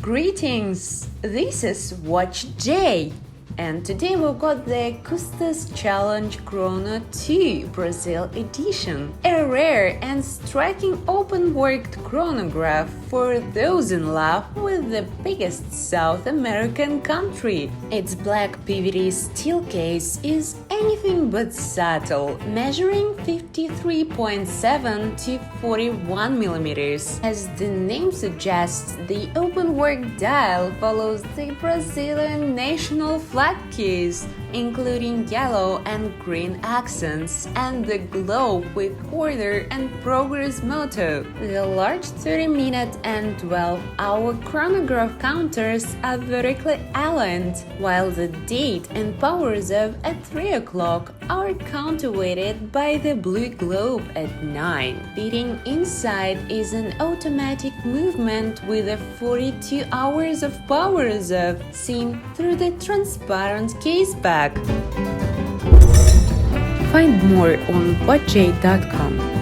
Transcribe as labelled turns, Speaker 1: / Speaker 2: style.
Speaker 1: Greetings! This is WatchJ, and today we've got the Cvstos Challenge Chrono 2 Brazil edition, a rare and striking open-worked chronograph for those in love with the biggest South American country. Its black PVD steel case is anything but subtle, measuring 53.7 to 41 millimeters. As the name suggests, the open-work dial follows the Brazilian national flag keys, including yellow and green accents, and the globe with order and progress motto. The large 30-minute and 12-hour chronograph counters are vertically aligned, while the date and power reserve at 3 o'clock are counterweighted by the blue globe at 9. Fitting inside is an automatic movement with a 42 hours of power reserve seen through the transparent case back. Find more on WatchJ.com.